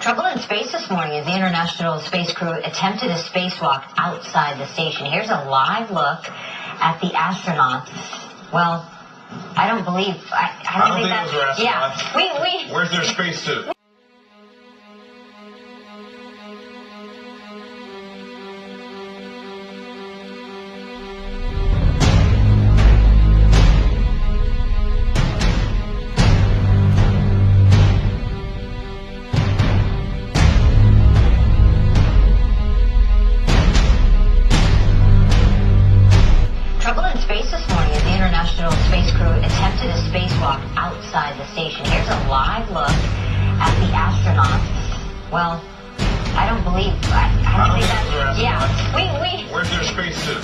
Trouble in space this morning as the International Space Crew attempted a spacewalk outside the station. Here's a live look at the astronauts. Well, I don't think those are astronauts. Yeah, where's their spacesuit? Trouble in space this morning as the International Space Crew attempted a spacewalk outside the station. Here's a live look at the astronauts. Well, I don't think those are astronauts. Yeah, where's their spacesuit?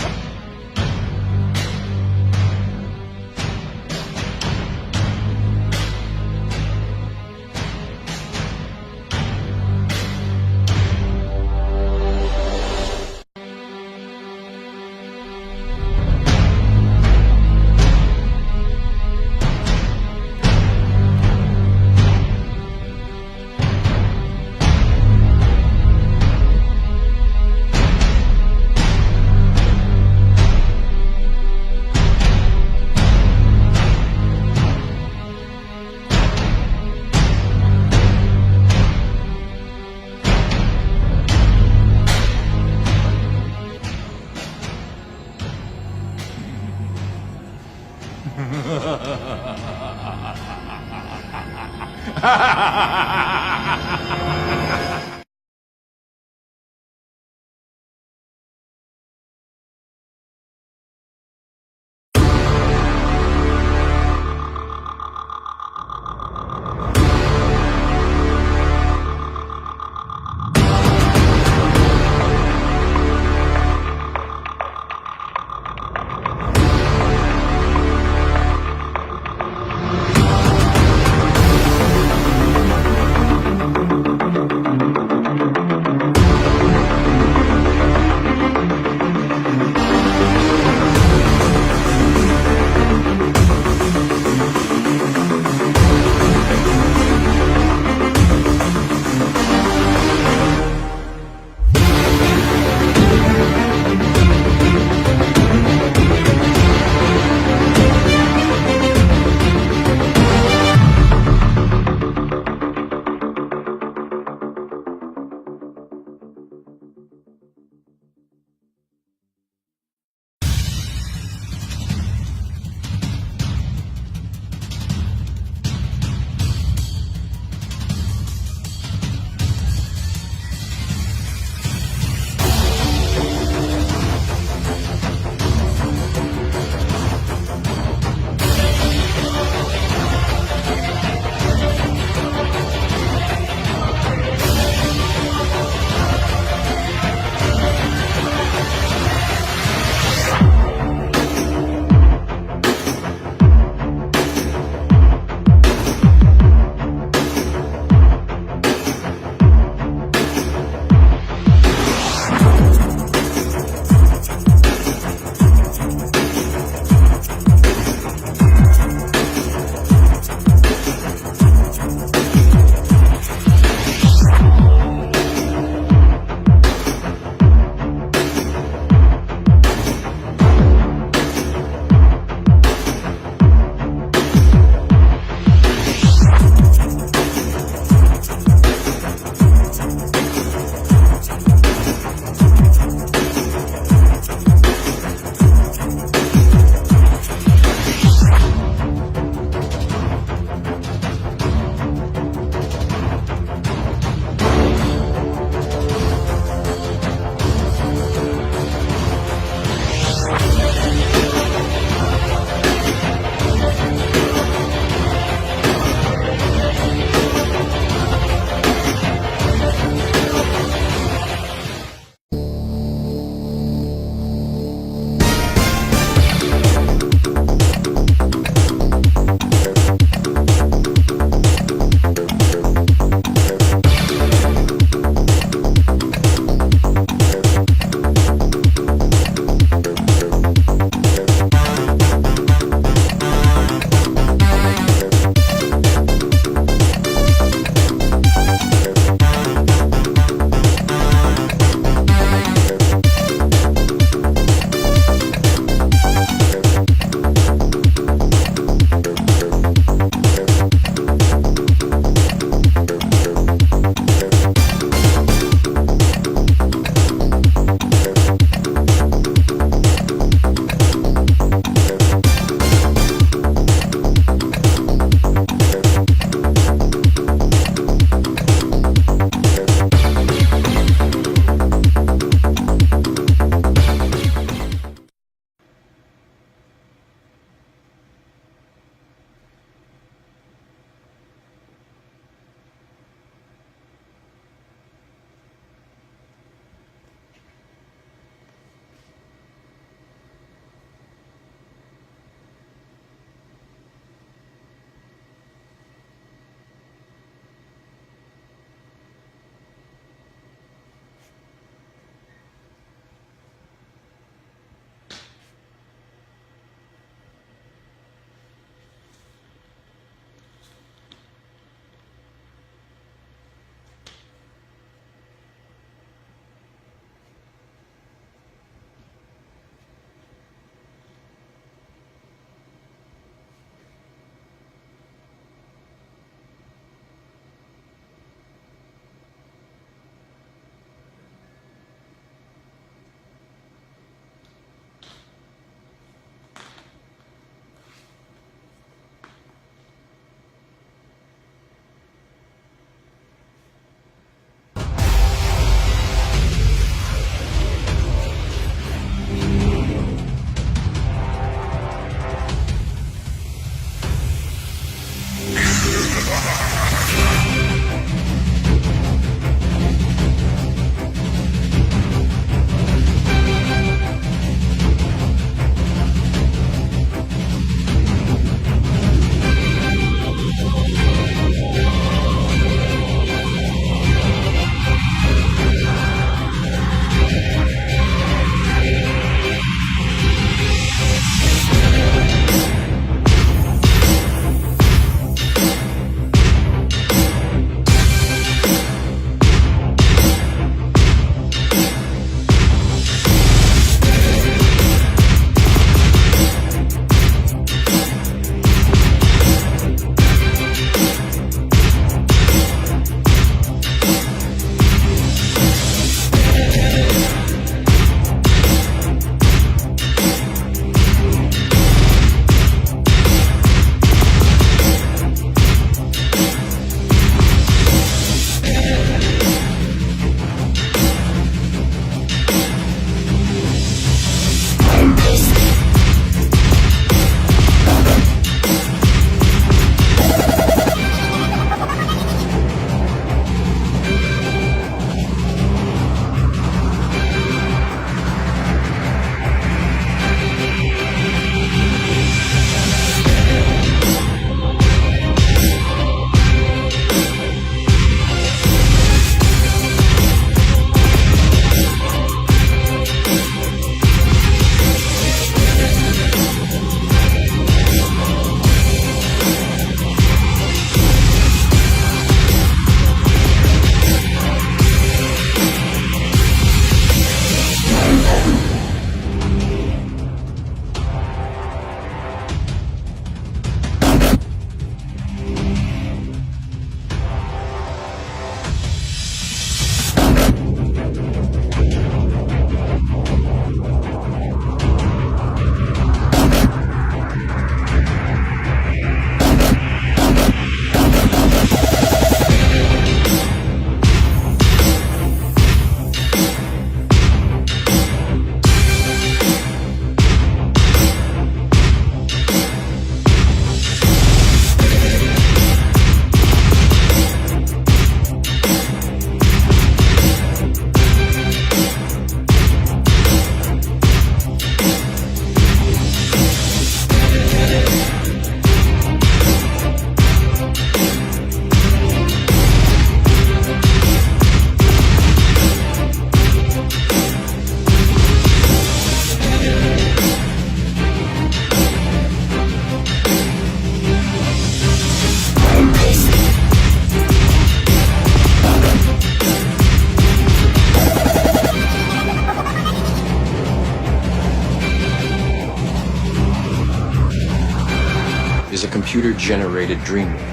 computer-generated dream world.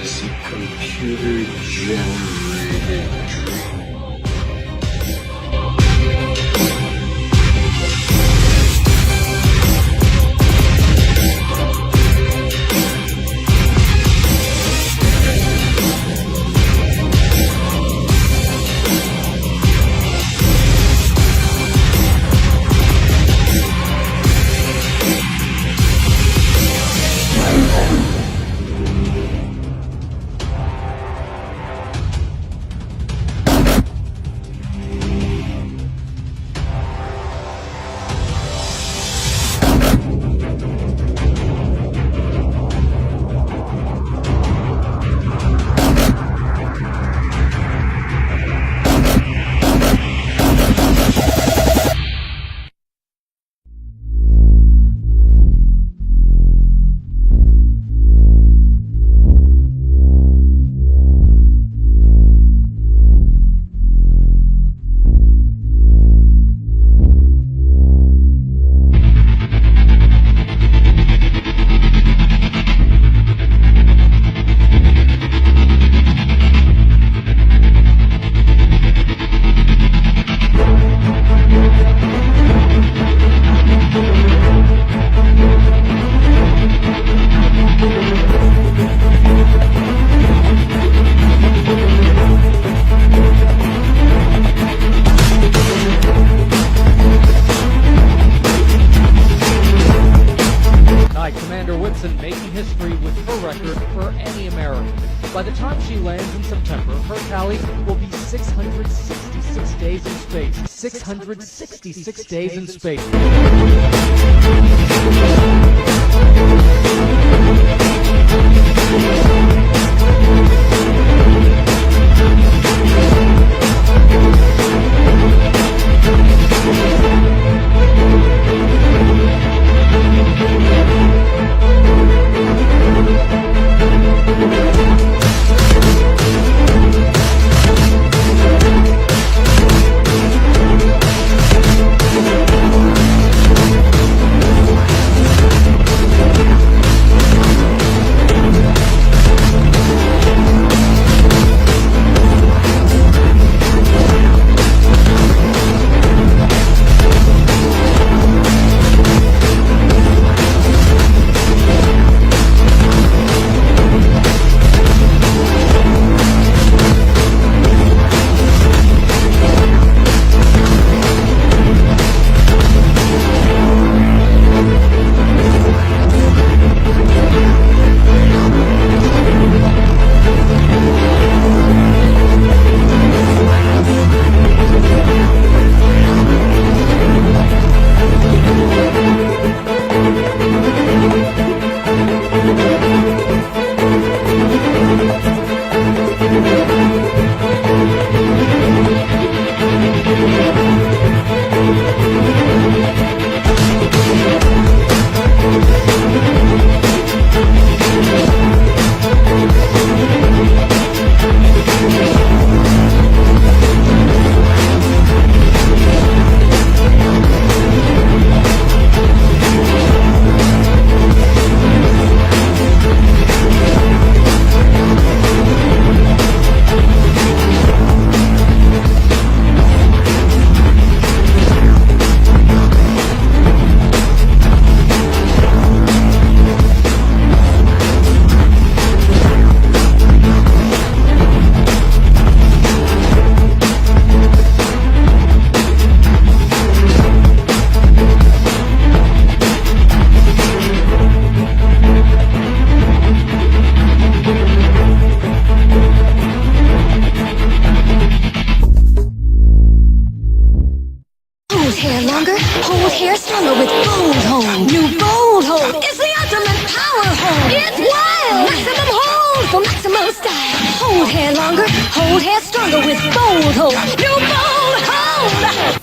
Is a computer-generated dream. Making history with her record for any American. By the time she lands in September, her tally will be 666 days in space. 666 days in space. hair stronger with Bold Hold. New Bold Hold is the ultimate power hold. It's wild. Maximum hold for maximum style. Hold hair longer, hold hair stronger with Bold Hold. New Bold Hold.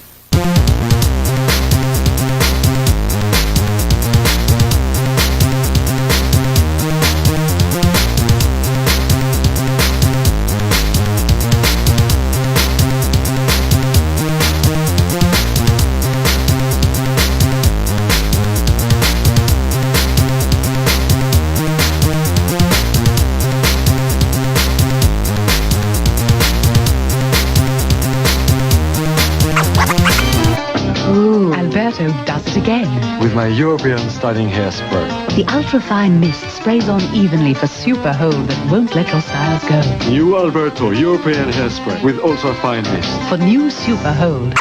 Alberto does it again. With my European-styling hairspray. The ultra-fine mist sprays on evenly for super hold that won't let your styles go. New Alberto European hairspray with ultra-fine mist. For new super hold.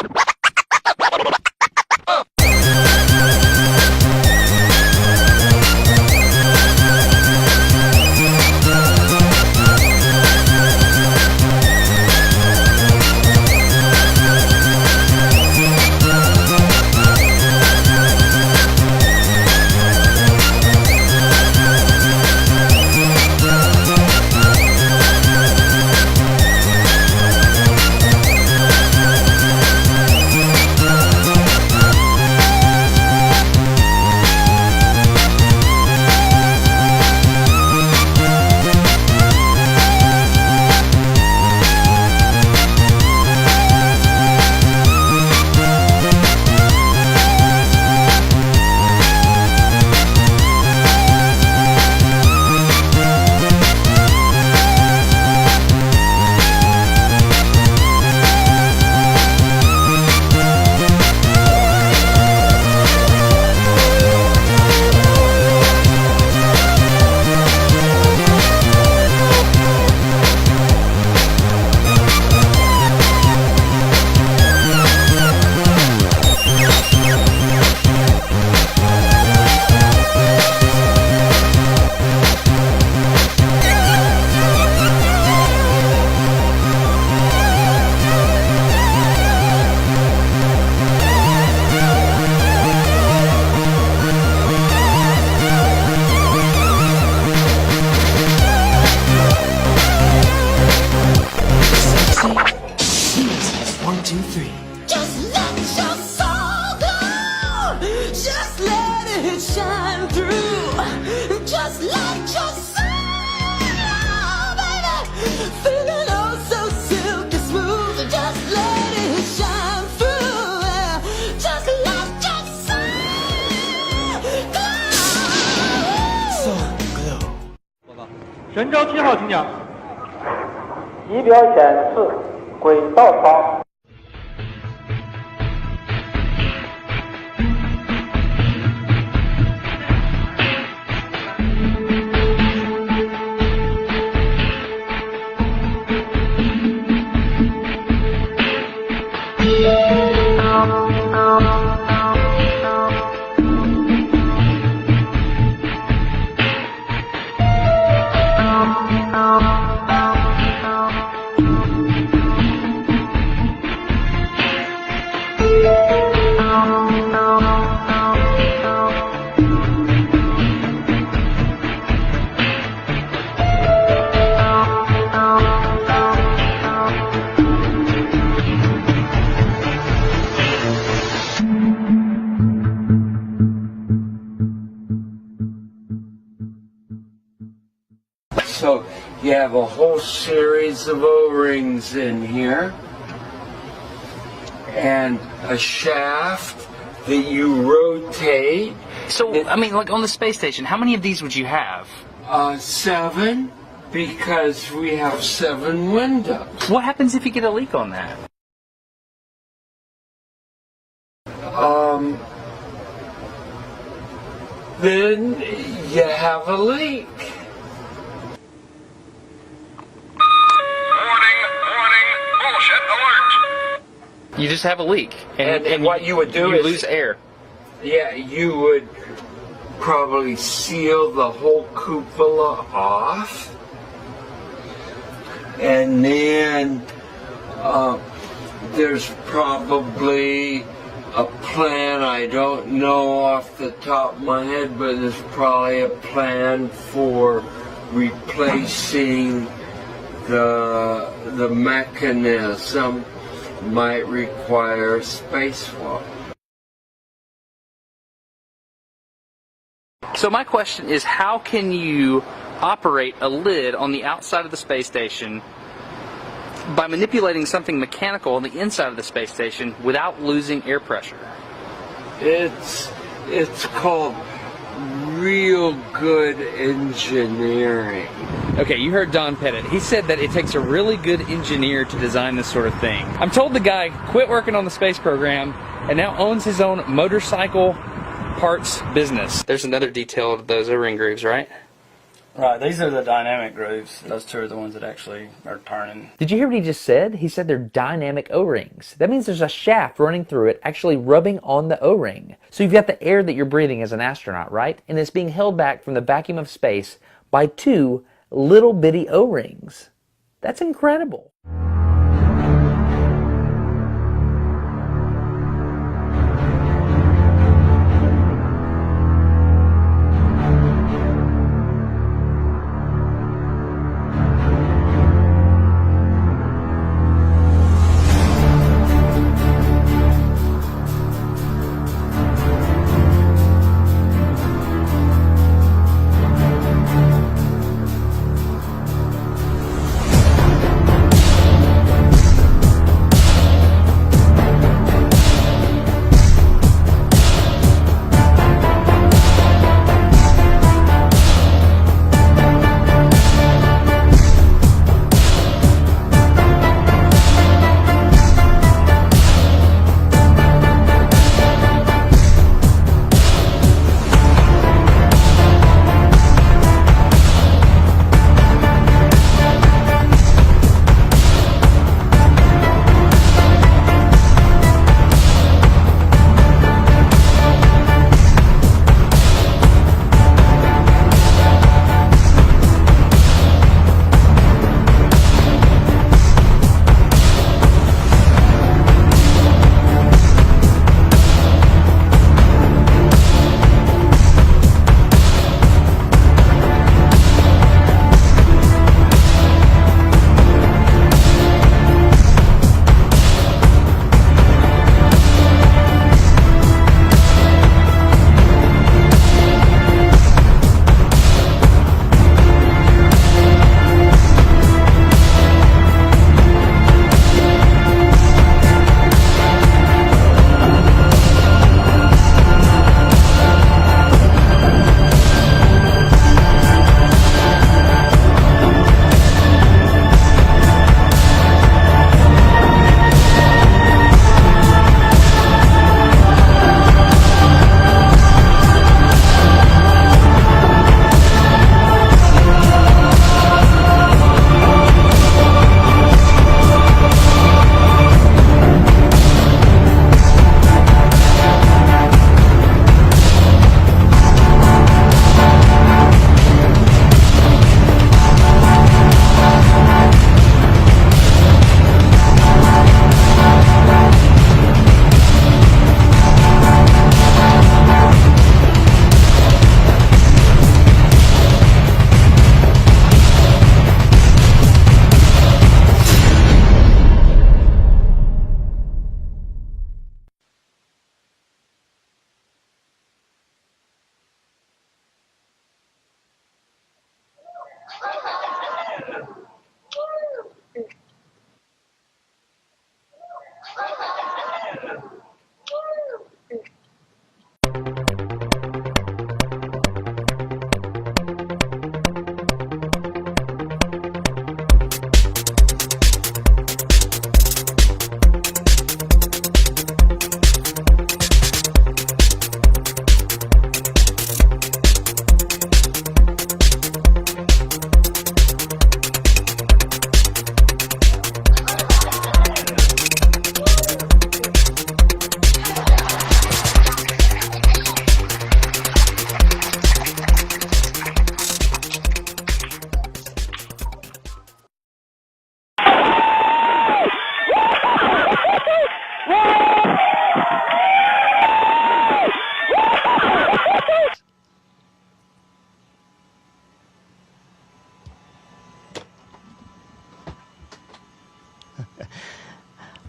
So you have a whole series of O-rings in here and a shaft that you rotate. So, I mean, like on the space station, how many of these would you have? 7, because we have 7 windows. What happens if you get a leak on that? Then you have a leak. Bullshit alert! You just have a leak, and what you would do you is lose air. Yeah, you would probably seal the whole cupola off, and then there's probably a plan, I don't know off the top of my head, but there's probably a plan for replacing the mechanism. Might require a spacewalk. So my question is, how can you operate a lid on the outside of the space station by manipulating something mechanical on the inside of the space station without losing air pressure? It's called real good engineering. Okay, you heard Don Pettit. He said that it takes a really good engineer to design this sort of thing. I'm told the guy quit working on the space program and now owns his own motorcycle parts business. There's another detail of those O-ring grooves, right? Right, these are the dynamic grooves. Those two are the ones that actually are turning. Did you hear what he just said? He said they're dynamic O-rings. That means there's a shaft running through it, actually rubbing on the O-ring. So you've got the air that you're breathing as an astronaut, right? And it's being held back from the vacuum of space by two little bitty O-rings. That's incredible.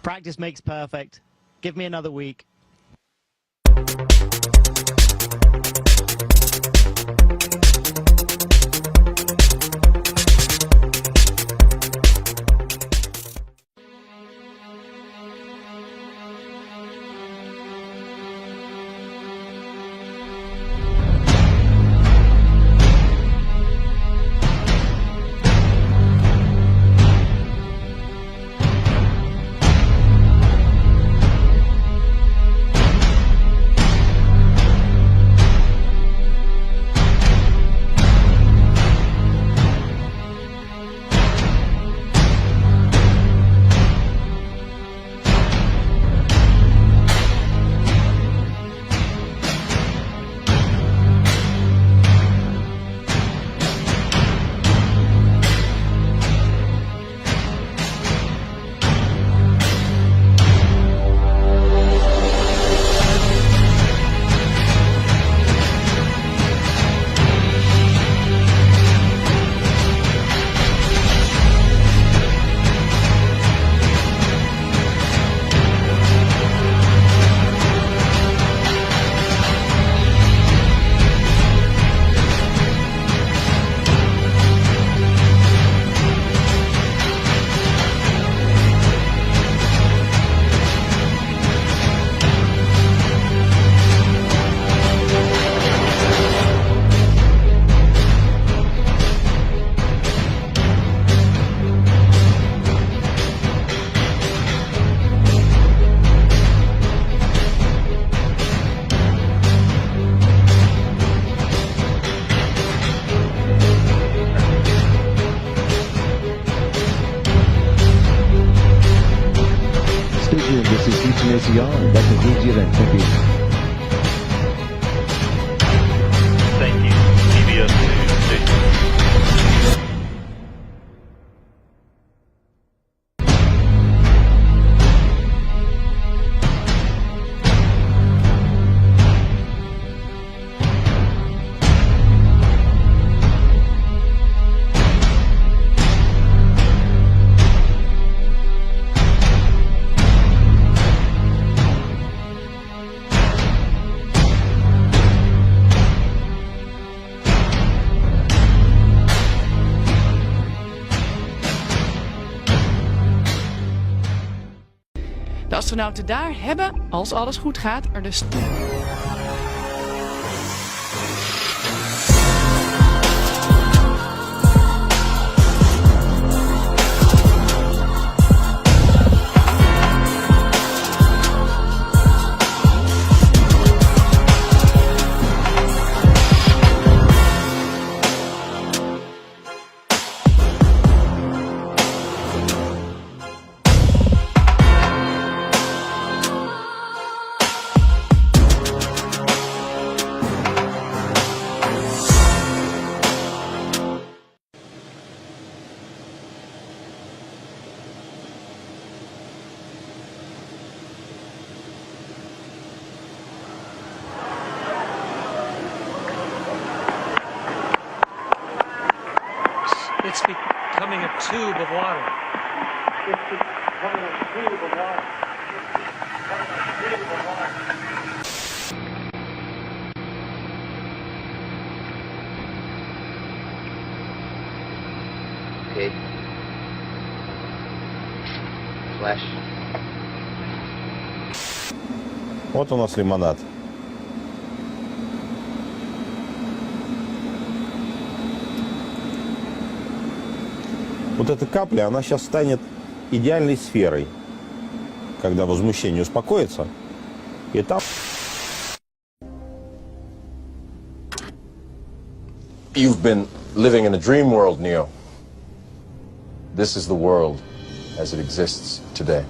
Practice makes perfect. Give me another week. Stay tuned. This is Houston ACR. That concludes the event. Thank you. Thank you. CBS News. Stay tuned. De astronauten daar hebben, als alles goed gaat, er dus... It's becoming a tube of water. It's becoming a tube of water. Okay. Flash. Вот у нас лимонад. Вот эта капля, она сейчас станет идеальной сферой, когда возмущение успокоится, и там... You've been living in a dream world, Neo. This is the world as it exists today.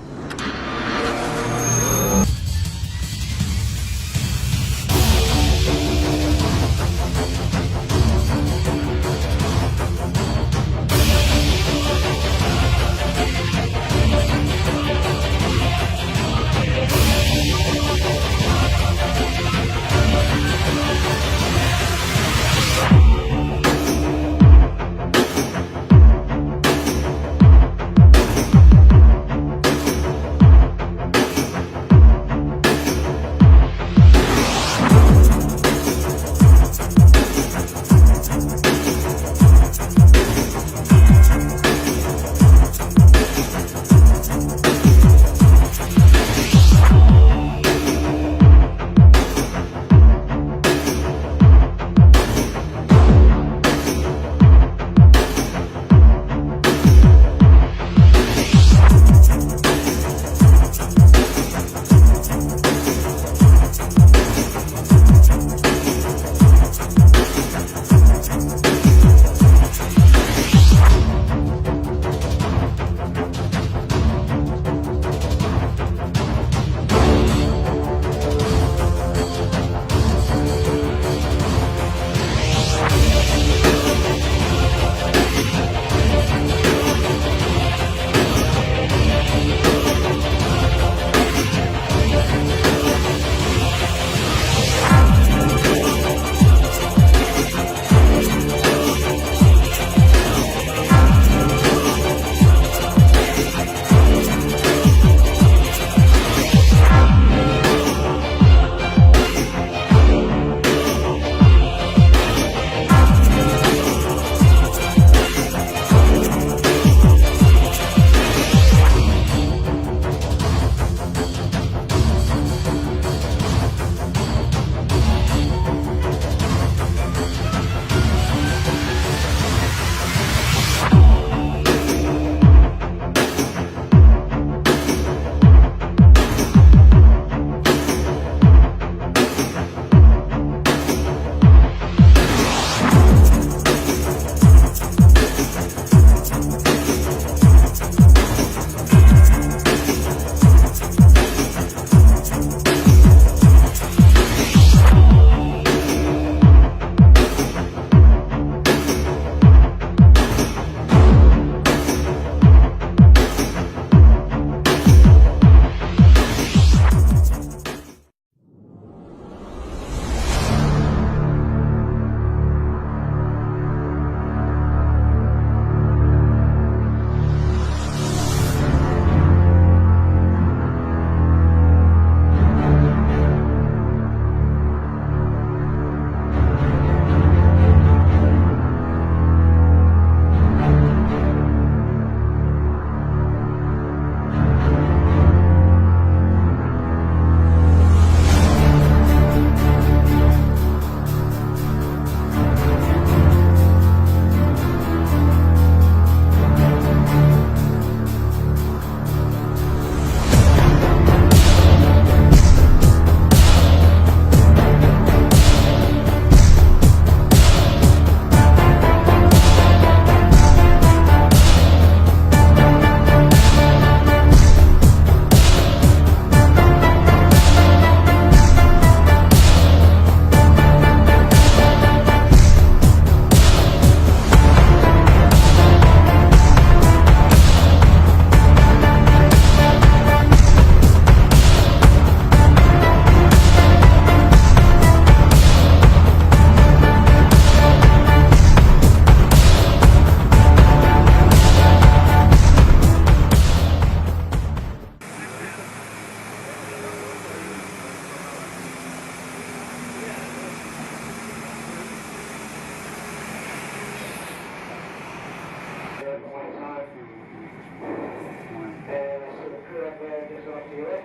Alright,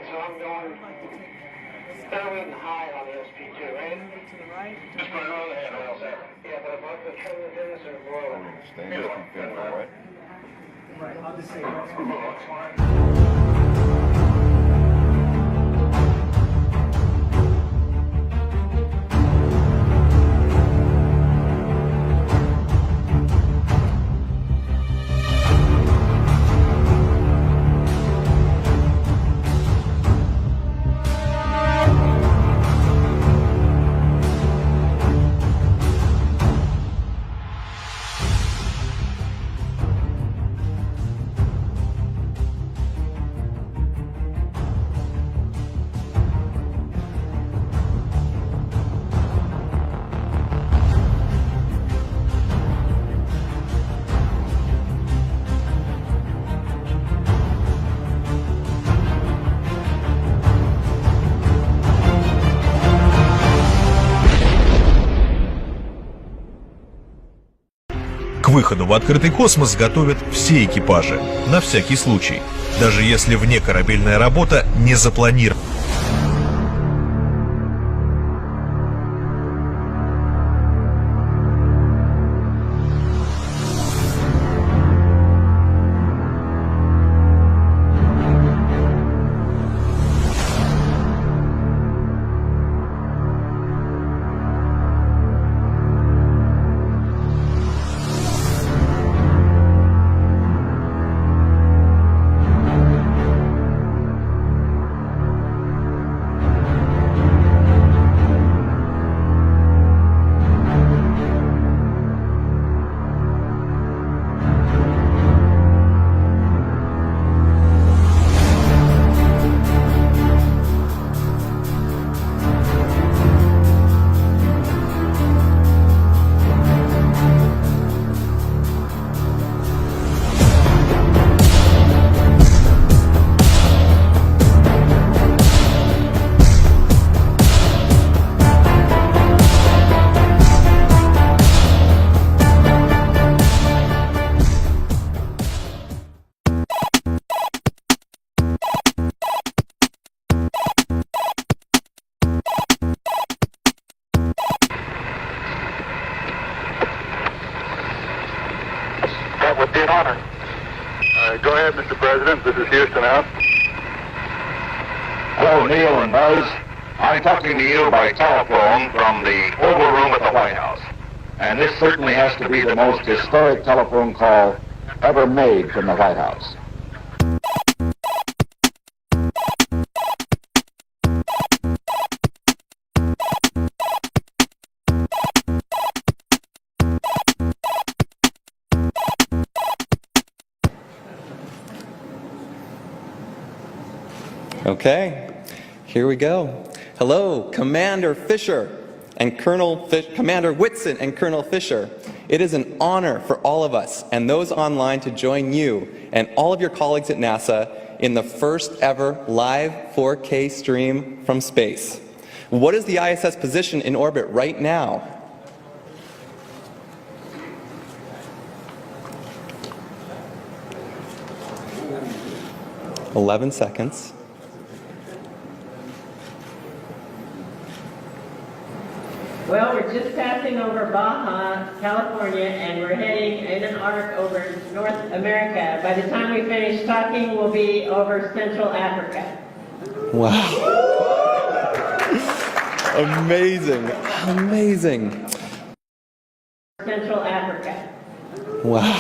so I'm going fairway and high on the SP2, right? To the right? Just put it on the handrails there. Yeah, but if I'm going to trim the business or blow it. Stay in the right? Right, I'll just say that's fine. К выходу в открытый космос готовят все экипажи, на всякий случай, даже если внекорабельная работа не запланирована. That would be an honor. Go ahead, Mr. President. This is Houston out. Hello, Neil and Buzz. I'm talking to you by telephone from the Oval Room at the White House. And this certainly has to be the most historic telephone call ever made from the White House. Okay, here we go. Hello, Commander Fisher and Commander Whitson and Colonel Fisher. It is an honor for all of us and those online to join you and all of your colleagues at NASA in the first ever live 4K stream from space. What is the ISS position in orbit right now? "11 seconds. Well, we're just passing over Baja, California, and we're heading in an arc over North America. By the time we finish talking, we'll be over Central Africa. Wow. Amazing. Amazing. Central Africa. Wow.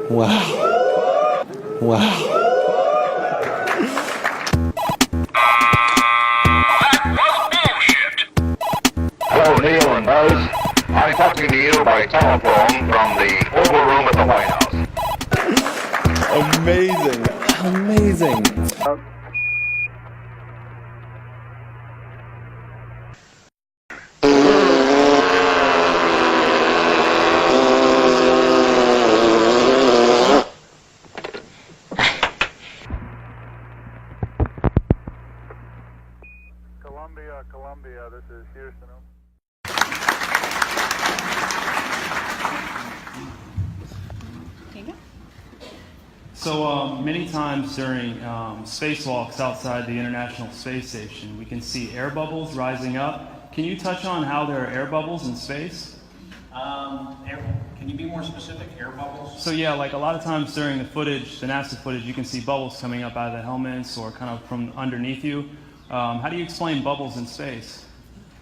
Wow. Wow. Hello, Neil and Buzz. I'm talking to you by telephone from the Oval Room at the White House. Amazing. Amazing. Columbia, this is Houston. So many times during spacewalks outside the International Space Station, we can see air bubbles rising up. Can you touch on how there are air bubbles in space? Can you be more specific? Air bubbles? So yeah, like a lot of times during the footage, the NASA footage, you can see bubbles coming up out of the helmets or kind of from underneath you. How do you explain bubbles in space?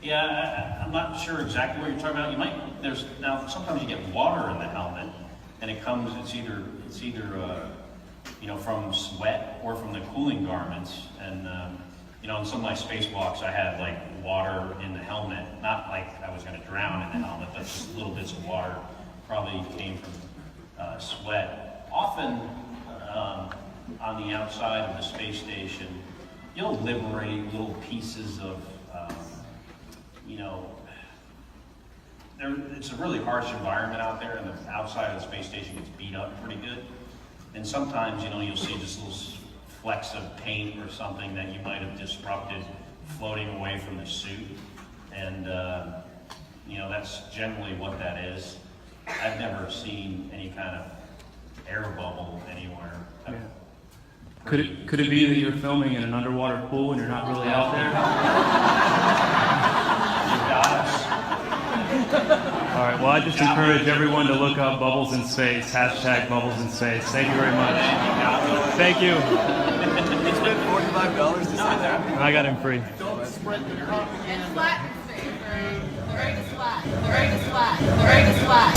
Yeah, I'm not sure exactly what you're talking about. Now sometimes you get water in the helmet, and it's either from sweat or from the cooling garments. And in some of my spacewalks, I had like water in the helmet, not like I was going to drown in the helmet, but just little bits of water probably came from sweat. Often on the outside of the space station, you'll liberate little pieces of, it's a really harsh environment out there, and the outside of the space station gets beat up pretty good. And sometimes, you'll see just little flecks of paint or something that you might have disrupted floating away from the suit. And, that's generally what that is. I've never seen any kind of air bubble anywhere. Yeah. Could it be that you're filming in an underwater pool and you're not really out there? You got us. All right, well, I just encourage everyone to look up Bubbles in Space, #Bubbles in Space. Thank you very much. Thank you. He spent $45 to sit there. I got him free. Don't spread the cup again. And flat in space. The right is flat. The right is flat. The right is flat.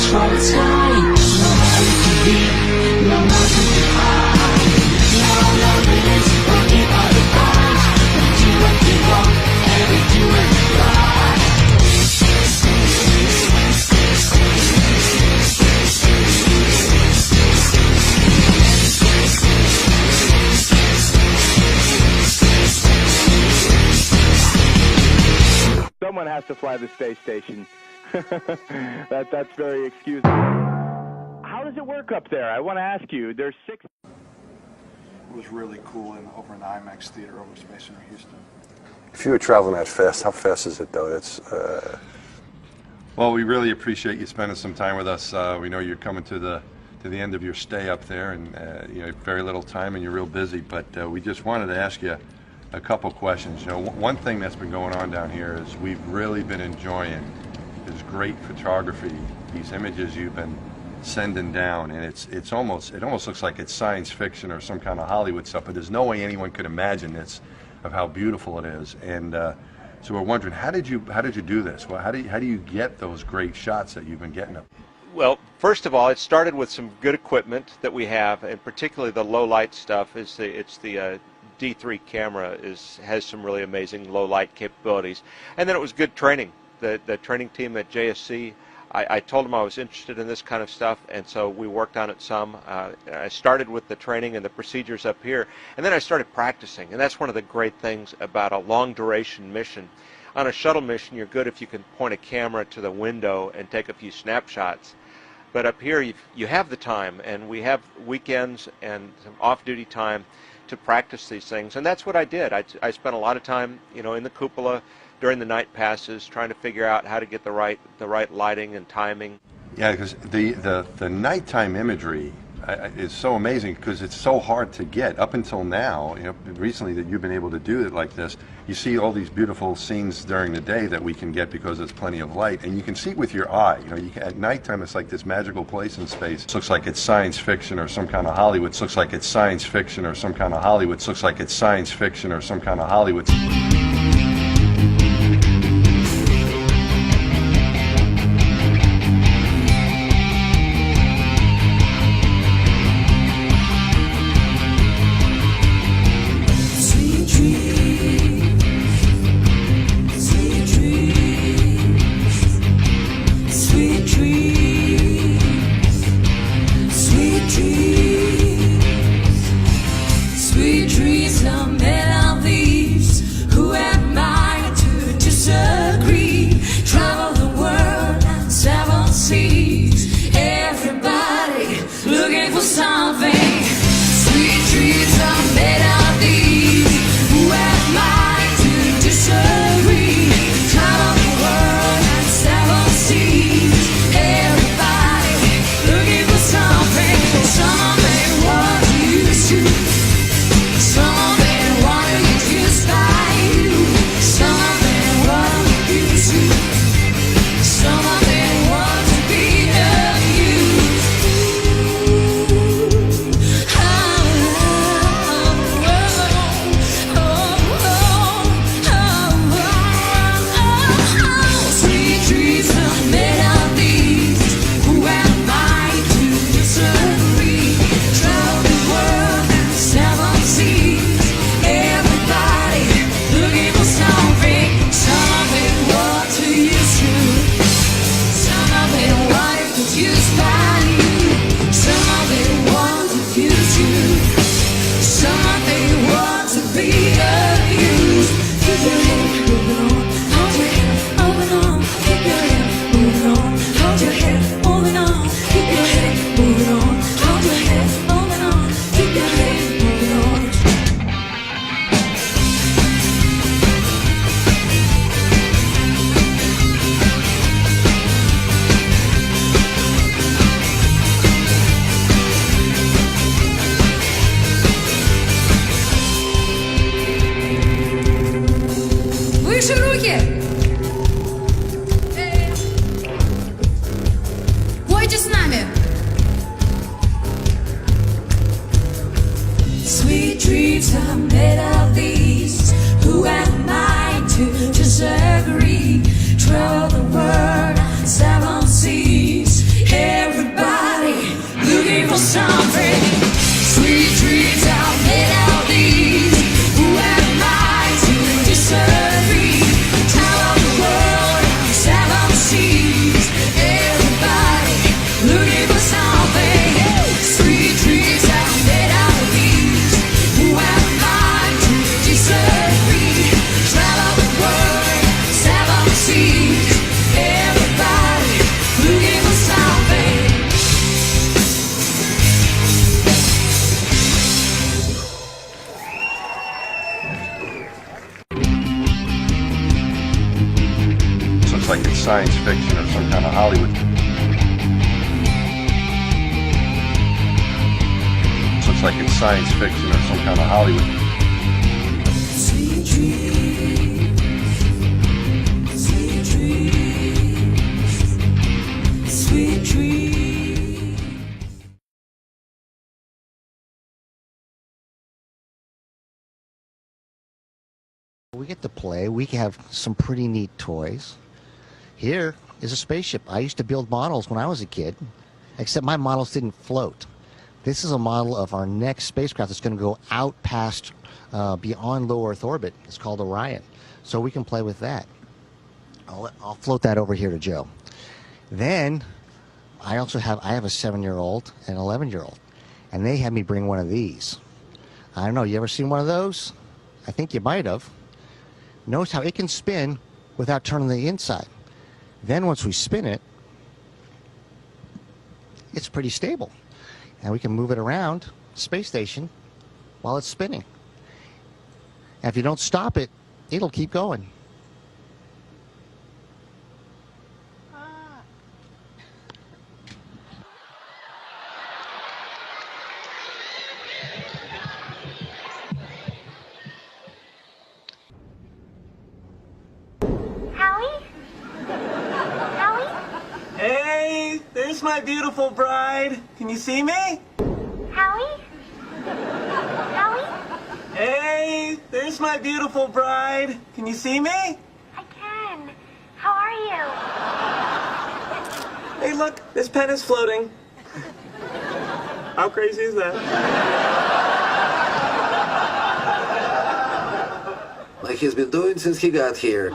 reach for the sky. No valley to deep, no mountain to high. No limits, working on the prize. Do what you want, every do what you fly. Someone has to fly the space station. That's very excusable. How does it work up there? I want to ask you. There's 6. It was really cool over in the IMAX theater over Space Center Houston. If you were traveling that fast, how fast is it though? It's. Well, we really appreciate you spending some time with us. We know you're coming to the end of your stay up there, and you know, very little time, and you're real busy. But we just wanted to ask you a couple questions. You know, one thing that's been going on down here is we've really been enjoying this great photography, these images you've been sending down, and it almost looks like it's science fiction or some kind of Hollywood stuff. But there's no way anyone could imagine this, of how beautiful it is. And so we're wondering, how did you do this? Well, how do you get those great shots that you've been getting up? Well, first of all, it started with some good equipment that we have, and particularly the low light stuff. It's the D3 camera has some really amazing low light capabilities, and then it was good training. The training team at JSC, I told them I was interested in this kind of stuff, and so we worked on it some. I started with the training and the procedures up here, and then I started practicing, and that's one of the great things about a long duration mission. On a shuttle mission, you're good if you can point a camera to the window and take a few snapshots. But up here, you have the time, and we have weekends and some off-duty time to practice these things, and that's what I did. I spent a lot of time, you know, in the cupola during the night passes, trying to figure out how to get the right lighting and timing. Yeah, because the nighttime imagery is so amazing, because it's so hard to get. Up until now, you know, recently that you've been able to do it like this, you see all these beautiful scenes during the day that we can get because there's plenty of light, and you can see it with your eye. You know, at nighttime it's like this magical place in space. It looks like it's science fiction or some kind of Hollywood. It looks like it's science fiction or some kind of Hollywood. It looks like it's science fiction or some kind of Hollywood. Travel the world, 7 seas. science fiction or some kind of Hollywood. Looks like it's science fiction or some kind of Hollywood. Sweet dreams, sweet dreams, sweet dreams. We get to play. We have some pretty neat toys. Here is a spaceship. I used to build models when I was a kid, except my models didn't float. This is a model of our next spacecraft that's going to go out past, beyond low Earth orbit. It's called Orion. So we can play with that. I'll float that over here to Joe. Then I have a 7-year-old and an 11-year-old, and they had me bring one of these. I don't know, you ever seen one of those? I think you might have. Notice how it can spin without turning the inside. Then once we spin it, it's pretty stable. And we can move it around the space station while it's spinning. And if you don't stop it, it'll keep going. Hey, there's my beautiful bride. Can you see me? Howie? Howie? Hey, there's my beautiful bride. Can you see me? I can. How are you? Hey, look, this pen is floating. How crazy is that? Like he's been doing since he got here.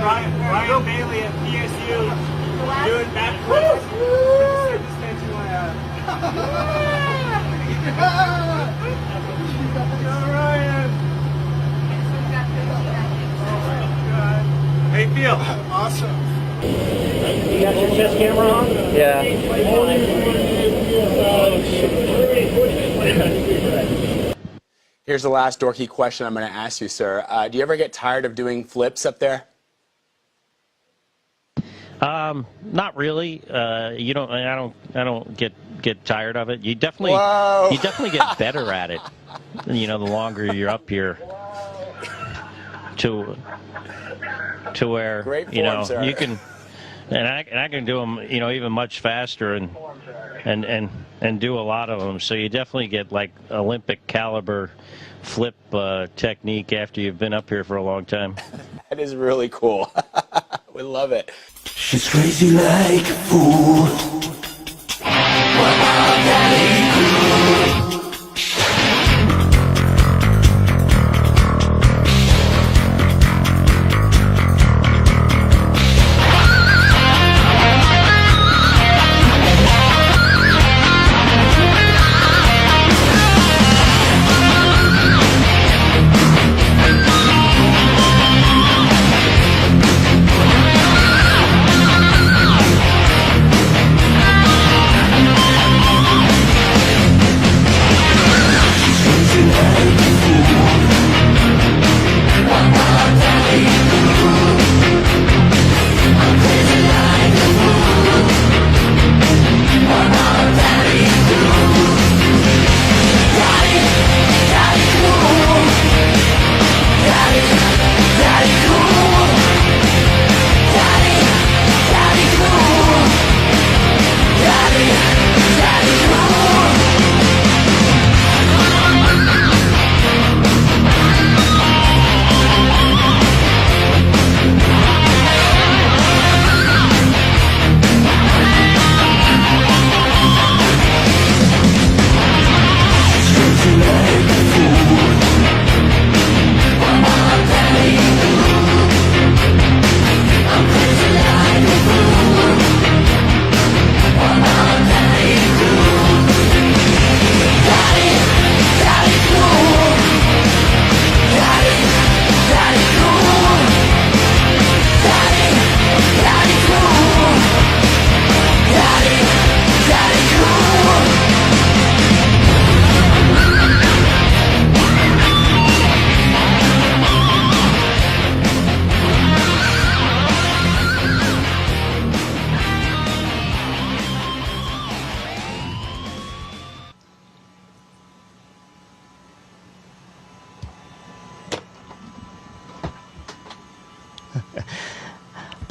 Ryan Bailey at PSU doing backflips. How you feel? Awesome. You got your chest camera on? Yeah. Here's the last dorky question I'm going to ask you, sir. Do you ever get tired of doing flips up there? Not really. You don't. I don't get tired of it. You definitely get better at it. You know, the longer you're up here. To where Great form, you know sir. you can, and I can do them. You know, even much faster and do a lot of them. So you definitely get like Olympic caliber flip technique after you've been up here for a long time. That is really cool. We love it. She's crazy like a fool. What about that ain't cool?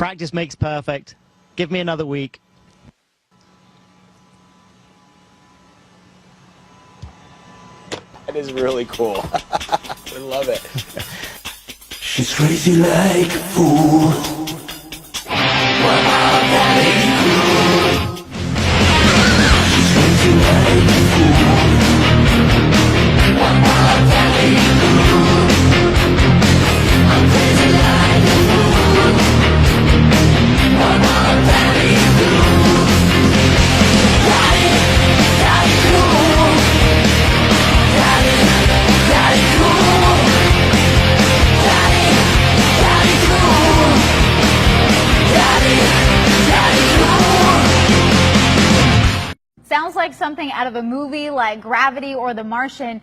Practice makes perfect. Give me another week. That is really cool. I love it. She's crazy like a fool. What about that ain't cool? She's crazy like a fool. What about that ain't cool? I'm crazy like a fool. What about that ain't cool? Got it cool. Got it cool. Sounds like something out of a movie like Gravity or The Martian,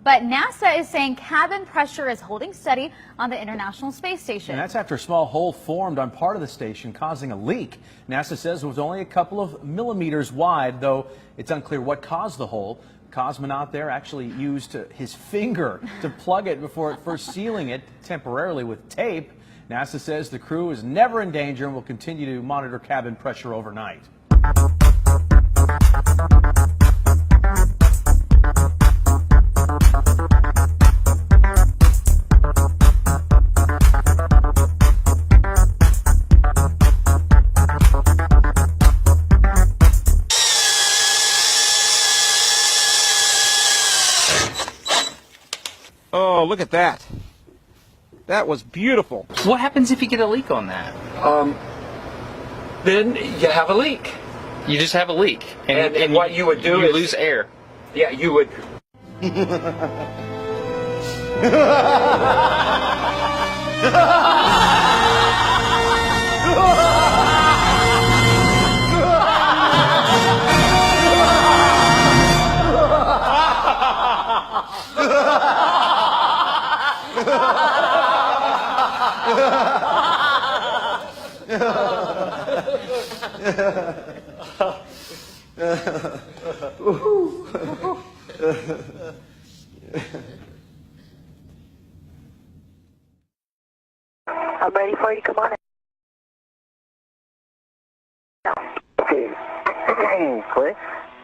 but NASA is saying cabin pressure is holding steady on the International Space Station. And that's after a small hole formed on part of the station, causing a leak. NASA says it was only a couple of millimeters wide, though it's unclear what caused the hole. Cosmonaut there actually used his finger to plug it before first sealing it temporarily with tape. NASA says the crew is never in danger and will continue to monitor cabin pressure overnight. Oh, look at that. That was beautiful. What happens if you get a leak on that? Then you have a leak. You just have a leak. And what you would do you is... lose air. Yeah, you would... I'm ready for you to come on in. Okay, Clay,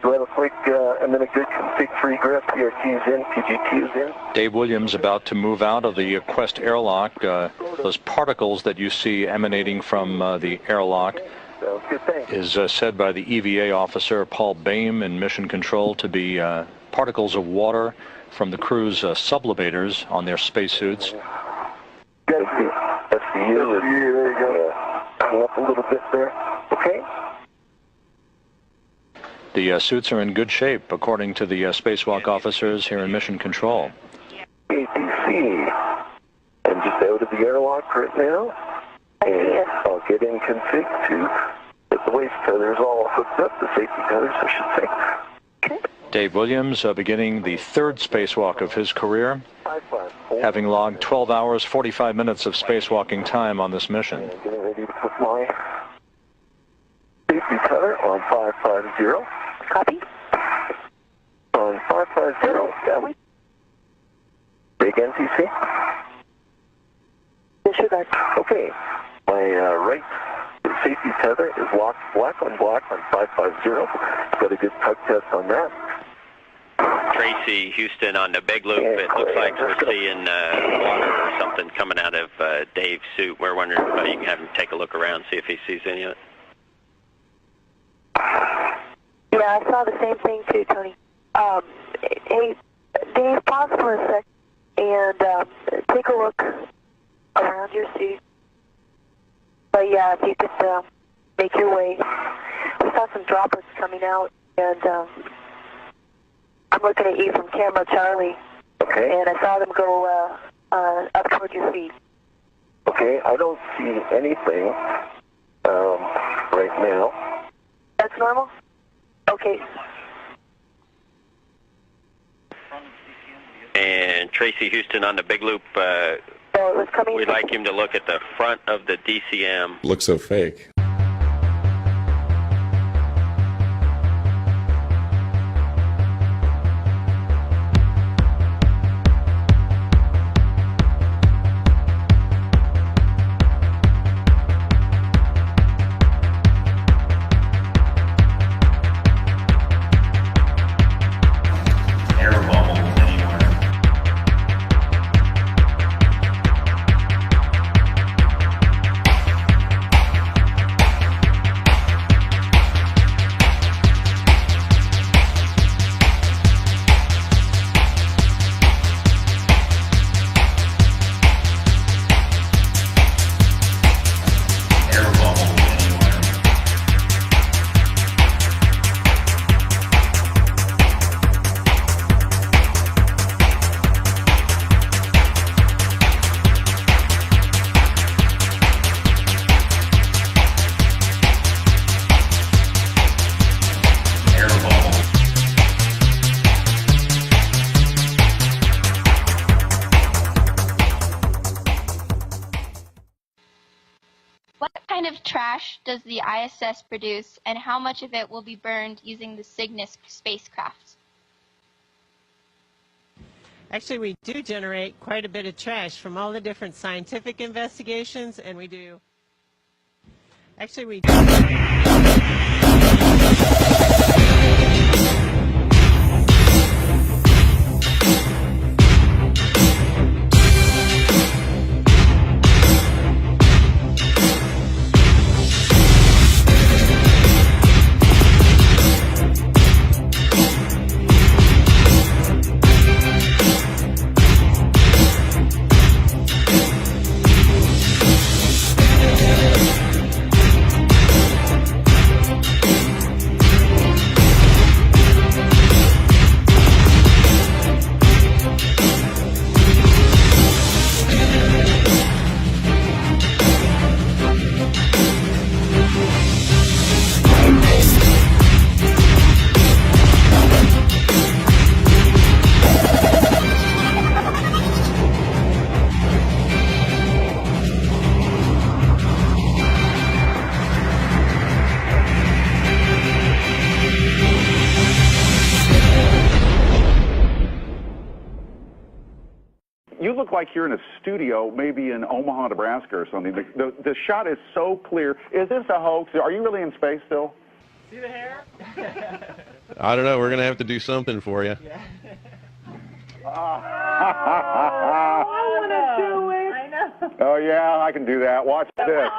do I have a quick and then a good config free grip? PRT's in, PGT's in. Dave Williams about to move out of the Quest airlock. Those particles that you see emanating from the airlock is said by the EVA officer Paul Baim in Mission Control to be particles of water from the crew's sublimators on their spacesuits. That's the U. There you go. Hang up a little bit there. Okay. The suits are in good shape, according to the spacewalk officers here in Mission Control. ATC. I'm just out of the airlock right now. And I'll get in config to get the waist tethers all hooked up, the safety tethers, I should say. Dave Williams beginning the third spacewalk of his career, having logged 12 hours, 45 minutes of spacewalking time on this mission. Getting ready to put my safety tether on 550. Copy. On 550. Big NTC. Disregard. Okay. My right safety tether is locked black on 550. Got a good tug test on that. Tracy, Houston on the big loop. It looks like we're seeing water or something coming out of Dave's suit. We're wondering if you can have him take a look around, see if he sees any of it. Yeah, I saw the same thing too, Tony. Hey, Dave, pause for a sec and take a look around your suit. But yeah, if you could make your way. We saw some droplets coming out, and I'm looking at you from camera, Charlie. Okay. And I saw them go up toward your feet. Okay, I don't see anything right now. That's normal? Okay. And Tracy, Houston on the big loop. We'd like him to look at the front of the DCM. Looks so fake. does the ISS produce, and how much of it will be burned using the Cygnus spacecraft? Actually, we do generate quite a bit of trash from all the different scientific investigations, and we do. Actually, we do. You look like you're in a studio, maybe in Omaha, Nebraska or something. The shot is so clear. Is this a hoax? Are you really in space still? See the hair? I don't know. We're going to have to do something for you. Yeah. I want to do it. I know. Oh, yeah, I can do that. Watch this.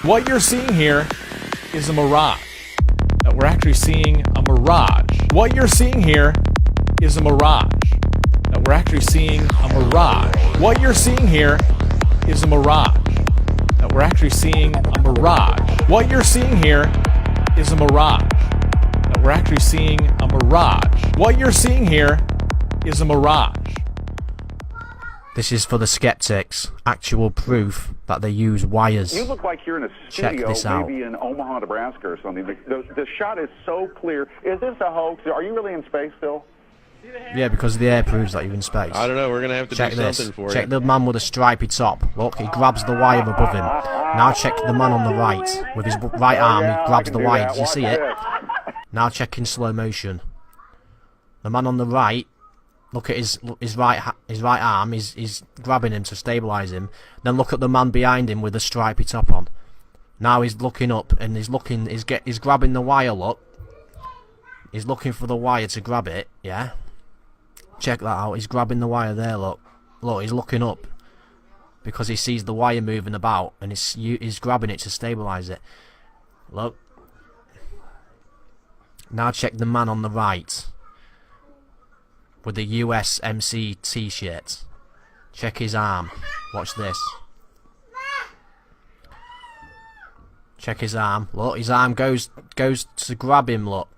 What you're seeing here is a mirage. That we're actually seeing a mirage. What you're seeing here is a mirage. That we're actually seeing a mirage. What you're seeing here is a mirage. That we're actually seeing a mirage. What you're seeing here is a mirage. That we're actually seeing a mirage. What you're seeing here is a mirage. This is for the skeptics. Actual proof that they use wires. You look like you're in a Check studio, this out. maybe in Omaha, Nebraska or something. The shot is so clear. Is this a hoax? Are you really in space still? Yeah, because the air proves that you're in space. I don't know. We're going to have to Check do this. something for Check you. the man with the stripy top. Look, he grabs the wire above him. Now check the man on the right. With his right arm, he grabs the wire. Did you see it? Now check in slow motion. The man on the right, look at his right arm. He's grabbing him to stabilise him. Then look at the man behind him with the stripy top on. Now he's looking up and he's grabbing the wire. Look, he's looking for the wire to grab it. Yeah. Check that out. He's grabbing the wire there. Look, he's looking up because he sees the wire moving about and he's grabbing it to stabilise it. Look. Now check the man on the right with the USMC t-shirt. Check his arm. Watch this. Check his arm. Look, his arm goes to grab him. Look,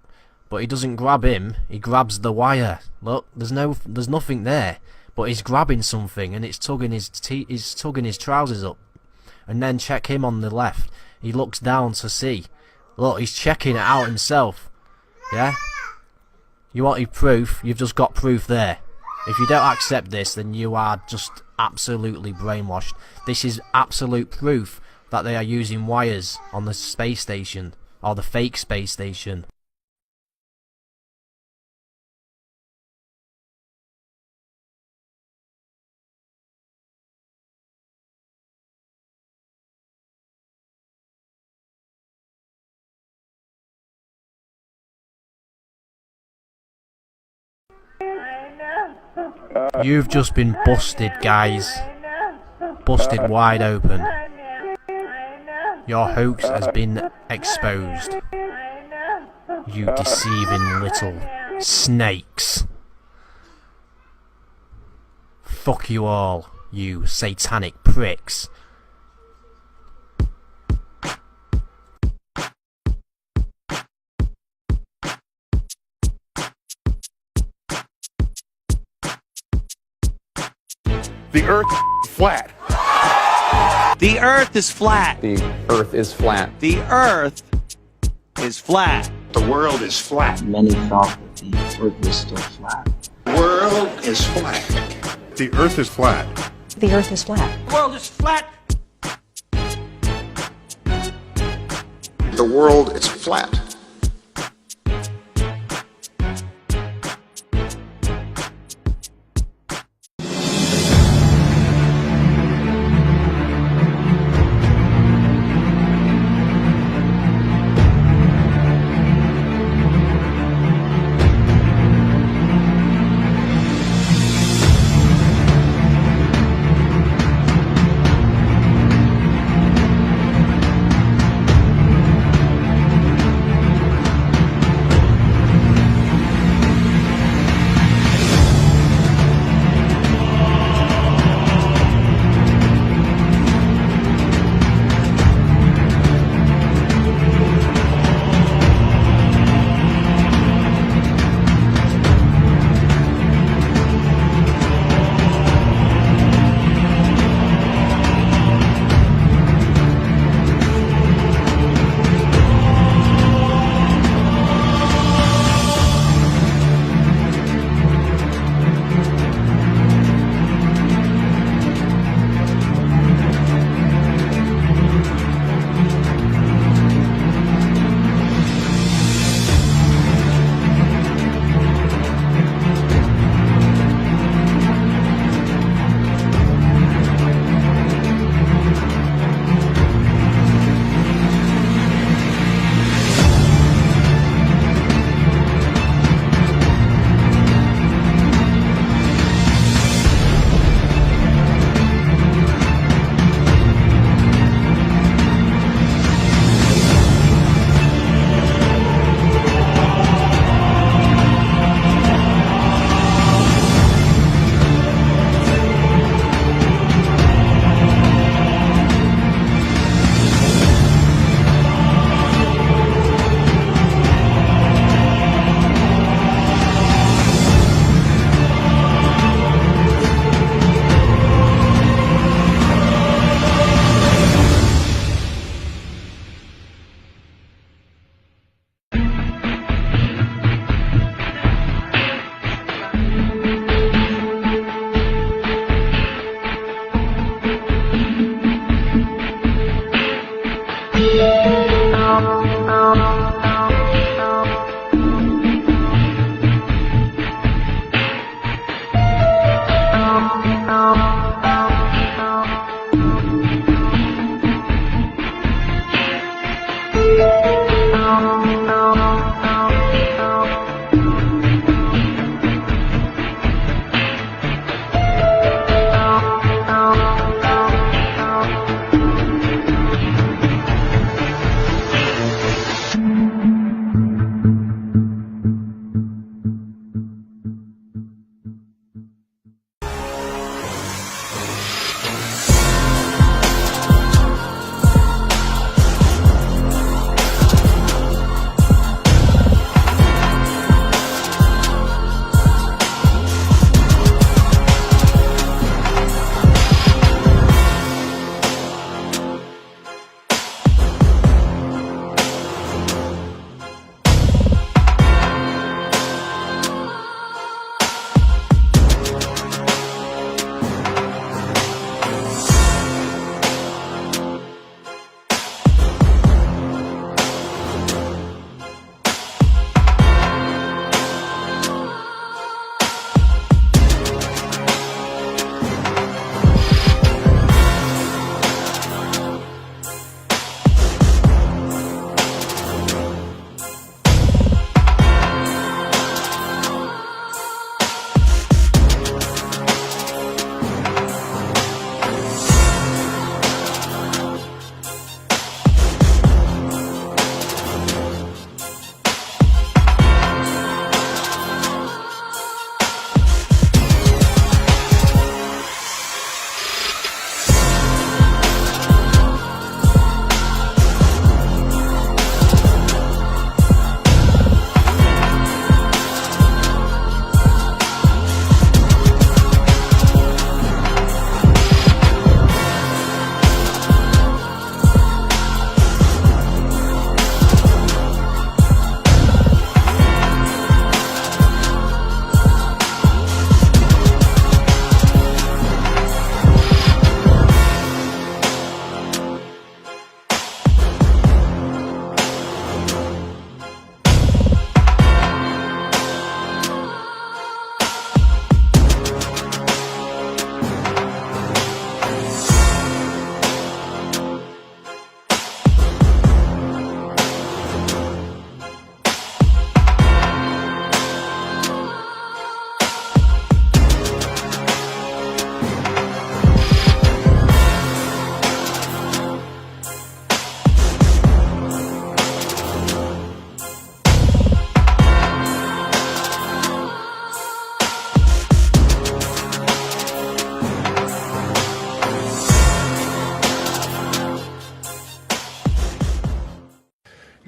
but he doesn't grab him. He grabs the wire. Look, there's nothing there, but he's grabbing something and it's tugging his trousers up. And then check him on the left. He looks down to see. Look, he's checking it out himself. Yeah. You wanted proof, you've just got proof there. If you don't accept this, then you are just absolutely brainwashed. This is absolute proof that they are using wires on the space station, or the fake space station. You've just been busted, guys. Busted wide open. Your hoax has been exposed. You deceiving little snakes. Fuck you all, you satanic pricks. The Earth is flat. The Earth is flat. The Earth is flat. The Earth is flat. The world is flat. Many thought that the Earth was still flat. The world is flat. The Earth is flat. The Earth is flat. The world is flat. The world is flat.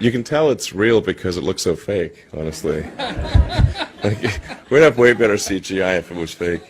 You can tell it's real because it looks so fake, honestly. Like, we'd have way better CGI if it was fake.